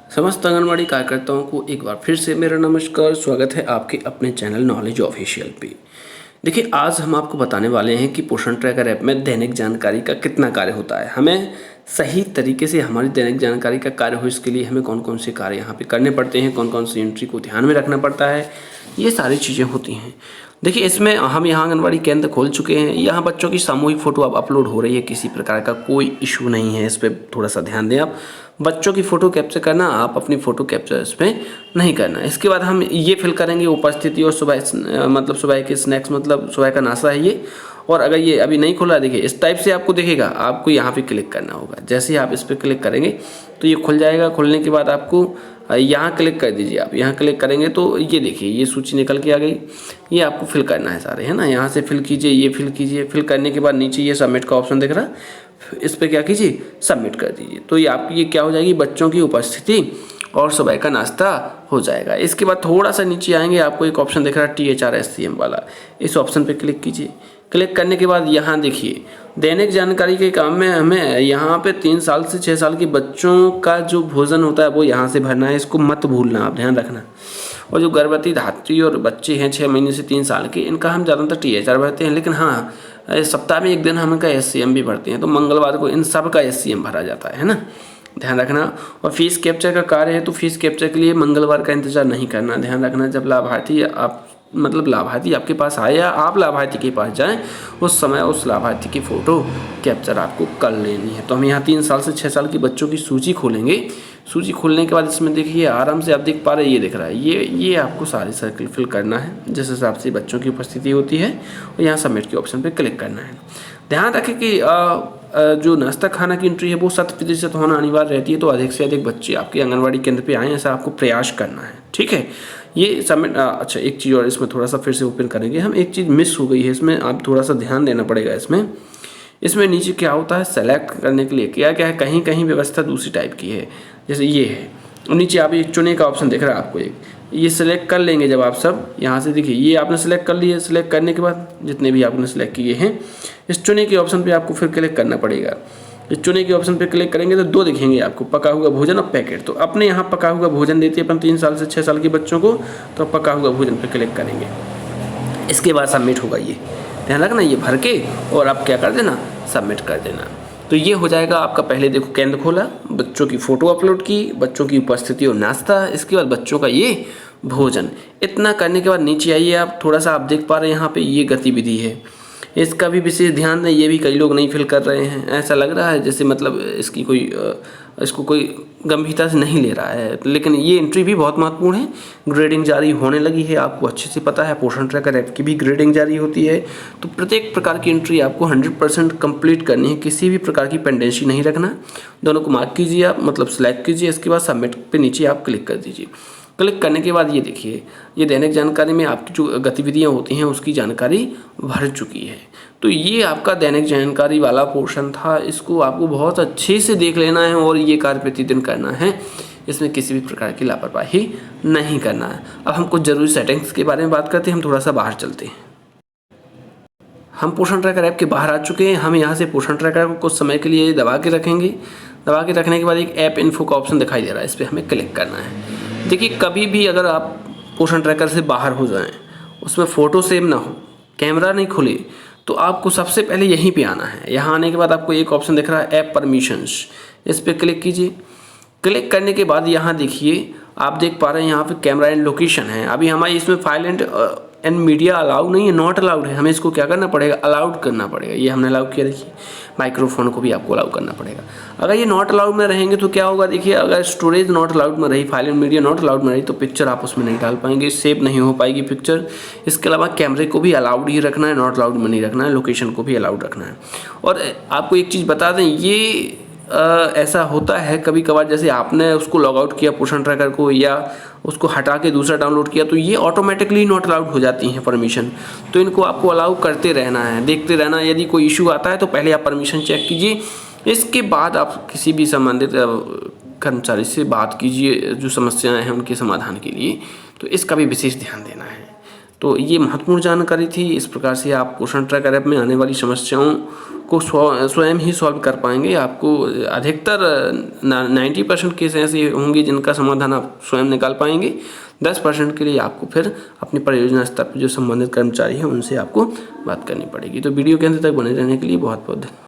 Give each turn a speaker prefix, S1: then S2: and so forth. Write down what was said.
S1: समस्त आंगनवाड़ी कार्यकर्ताओं को एक बार फिर से मेरा नमस्कार। स्वागत है आपके अपने चैनल नॉलेज ऑफिशियल पे। देखिए, आज हम आपको बताने वाले हैं कि पोषण ट्रैकर ऐप में दैनिक जानकारी का कितना कार्य होता है। हमें सही तरीके से हमारी दैनिक जानकारी का कार्य हो, इसके लिए हमें कौन कौन से कार्य यहाँ पे करने पड़ते हैं, कौन कौन सी एंट्री को ध्यान में रखना पड़ता है, ये सारी चीज़ें होती हैं। देखिए, इसमें हम यहाँ आंगनवाड़ी केंद्र खोल चुके हैं। यहाँ बच्चों की सामूहिक फ़ोटो अब अपलोड हो रही है, किसी प्रकार का कोई इशू नहीं है। इस पर थोड़ा सा ध्यान दें। आप बच्चों की फ़ोटो कैप्चर करना, आप अपनी फ़ोटो कैप्चर इसमें नहीं करना। इसके बाद हम ये फिल करेंगे उपस्थिति और सुबह के स्नैक्स, मतलब सुबह का नाश्ता है ये। और अगर ये अभी नहीं खुला, देखिए इस टाइप से आपको दिखेगा, आपको यहाँ पे क्लिक करना होगा। जैसे ही आप इस पर क्लिक करेंगे तो ये खुल जाएगा। खुलने के बाद आपको यहाँ क्लिक कर दीजिए। आप यहाँ क्लिक करेंगे तो ये देखिए, ये सूची निकल के आ गई। ये आपको फिल करना है सारे, है ना। यहाँ से फिल कीजिए, ये फिल कीजिए। फिल करने के बाद नीचे ये सबमिट का ऑप्शन दिख रहा है, इस पर क्या कीजिए, सबमिट कर दीजिए। तो ये आपकी ये क्या हो जाएगी, बच्चों की उपस्थिति और सुबह का नाश्ता हो जाएगा। इसके बाद थोड़ा सा नीचे आएंगे, आपको एक ऑप्शन दिख रहा है THRSCM वाला, इस ऑप्शन पे क्लिक कीजिए। क्लिक करने के बाद यहाँ देखिए, दैनिक जानकारी के काम में हमें यहाँ पे 3 साल से 6 साल के बच्चों का जो भोजन होता है वो यहाँ से भरना है। इसको मत भूलना, आप ध्यान रखना। और जो गर्भवती धात्री और बच्चे हैं 6 महीने से 3 साल के, इनका हम ज़्यादातर THR भरते हैं। लेकिन हाँ, सप्ताह में एक दिन हम इनका SCM भी भरते हैं, तो मंगलवार को इन सब का SCM भरा जाता है ना, ध्यान रखना। और फीस कैप्चर का कार्य है, तो फीस कैप्चर के लिए मंगलवार का इंतजार नहीं करना, ध्यान रखना। जब लाभार्थी आपके पास आए या आप लाभार्थी के पास जाएं, उस समय उस लाभार्थी की फ़ोटो कैप्चर आपको कर लेनी है। तो हम यहाँ 3 साल से 6 साल के बच्चों की सूची खोलेंगे। सूची खोलने के बाद इसमें देखिए, आराम से आप देख पा रहे हैं, ये दिख रहा है, ये आपको सारे सर्कल फिल करना है जिस हिसाब से बच्चों की उपस्थिति होती है। और यहाँ सबमिट के ऑप्शन पर क्लिक करना है। ध्यान रखें कि जो नाश्ता खाना की एंट्री है वो 100% होना अनिवार्य रहती है। तो अधिक से अधिक बच्चे आपके आंगनवाड़ी केंद्र पे आएँ, ऐसा आपको प्रयास करना है, ठीक है। ये सबमिट अच्छा, एक चीज़ और इसमें थोड़ा सा फिर से ओपन करेंगे हम। एक चीज़ मिस हो गई है इसमें, आप थोड़ा सा ध्यान देना पड़ेगा इसमें नीचे क्या होता है, सेलेक्ट करने के लिए क्या क्या है, कहीं कहीं व्यवस्था दूसरी टाइप की है। जैसे ये है, नीचे आप एक चुने का ऑप्शन दिख रहा है आपको, एक ये सिलेक्ट कर लेंगे जब आप सब यहाँ से, देखिए ये आपने सेलेक्ट कर लिया। सेलेक्ट करने के बाद जितने भी आपने सेलेक्ट किए हैं, इस चुने के ऑप्शन पे आपको फिर क्लिक करना पड़ेगा। इस चुने के ऑप्शन पे क्लिक करेंगे तो 2 दिखेंगे आपको, पका हुआ भोजन और पैकेट। तो अपने यहाँ पका हुआ भोजन देते हैं अपन 3 साल से 6 साल के बच्चों को, तो पका हुआ भोजन पे क्लिक करेंगे। इसके बाद सबमिट होगा, ये ध्यान रखना, ये भर के और आप क्या कर देना, सबमिट कर देना। तो ये हो जाएगा आपका। पहले देखो, केंद्र खोला, बच्चों की फ़ोटो अपलोड की, बच्चों की उपस्थिति और नाश्ता, इसके बाद बच्चों का ये भोजन। इतना करने के बाद नीचे आइए, आप थोड़ा सा आप देख पा रहे हैं यहाँ पे ये गतिविधि है, इसका भी विशेष ध्यान दें। ये भी कई लोग नहीं फिल कर रहे हैं, ऐसा लग रहा है जैसे मतलब इसको कोई गंभीरता से नहीं ले रहा है। लेकिन ये एंट्री भी बहुत महत्वपूर्ण है। ग्रेडिंग जारी होने लगी है, आपको अच्छे से पता है, पोषण ट्रैकर ऐप की भी ग्रेडिंग जारी होती है। तो प्रत्येक प्रकार की एंट्री आपको 100% कंप्लीट करनी है, किसी भी प्रकार की पेंडेंसी नहीं रखना। दोनों को मार्क कीजिए आप, मतलब सेलेक्ट कीजिए। इसके बाद सबमिट पे नीचे आप क्लिक कर दीजिए। क्लिक करने के बाद ये देखिए, ये दैनिक जानकारी में आपकी जो गतिविधियाँ होती हैं उसकी जानकारी भर चुकी है। तो ये आपका दैनिक जानकारी वाला पोर्शन था। इसको आपको बहुत अच्छे से देख लेना है और ये कार्य प्रतिदिन करना है। इसमें किसी भी प्रकार की लापरवाही नहीं करना है। अब हम कुछ ज़रूरी सेटिंग्स के बारे में बात करते हैं। हम थोड़ा सा बाहर चलते हैं। हम पोषण ट्रैकर ऐप के बाहर आ चुके हैं। हम यहाँ से पोषण ट्रैकर को कुछ समय के लिए दबा के रखेंगे। दबा के रखने के बाद एक ऐप इन्फो का ऑप्शन दिखाई दे रहा है, इस पर हमें क्लिक करना है। देखिए, कभी भी अगर आप पोषण ट्रैकर से बाहर हो जाएं, उसमें फ़ोटो सेव ना हो, कैमरा नहीं खुले, तो आपको सबसे पहले यहीं पे आना है। यहाँ आने के बाद आपको एक ऑप्शन दिख रहा है ऐप परमिशंस, इस पर क्लिक कीजिए। क्लिक करने के बाद यहाँ देखिए, आप देख पा रहे हैं यहाँ पे कैमरा एंड लोकेशन है। अभी हमारी इसमें फाइल एंड मीडिया अलाउड नहीं है, नॉट अलाउड है। हमें इसको क्या करना पड़ेगा, अलाउड करना पड़ेगा। ये हमने अलाउ किया, देखिए माइक्रोफोन को भी आपको अलाउ करना पड़ेगा। अगर ये नॉट अलाउड में रहेंगे तो क्या होगा, देखिए अगर स्टोरेज नॉट अलाउड में रही, file and media not allowed में रही, तो पिक्चर आप उसमें नहीं डाल पाएंगे, सेव नहीं हो पाएगी पिक्चर। इसके अलावा कैमरे को भी अलाउड ही रखना है, नॉट अलाउड में नहीं रखना है। लोकेशन को भी अलाउड रखना है। और आपको एक चीज़ बता दें, ये ऐसा होता है कभी कभार, जैसे आपने उसको लॉग आउट किया पोषण ट्रैकर को या उसको हटा के दूसरा डाउनलोड किया, तो ये ऑटोमेटिकली नॉट अलाउड हो जाती हैं परमिशन। तो इनको आपको अलाउ करते रहना है, देखते रहना। यदि कोई इशू आता है तो पहले आप परमिशन चेक कीजिए, इसके बाद आप किसी भी संबंधित कर्मचारी से बात कीजिए जो समस्याएं हैं उनके समाधान के लिए। तो इसका भी विशेष ध्यान देना है। तो ये महत्वपूर्ण जानकारी थी। इस प्रकार से आप पोषण ट्रैकर ऐप में आने वाली समस्याओं को स्वयं ही सॉल्व कर पाएंगे। आपको अधिकतर 90% केस ऐसे होंगे जिनका समाधान आप स्वयं निकाल पाएंगे। 10% के लिए आपको फिर अपनी परियोजना स्तर पर जो संबंधित कर्मचारी हैं उनसे आपको बात करनी पड़ेगी। तो वीडियो के अंत तक बने रहने के लिए बहुत बहुत धन्यवाद।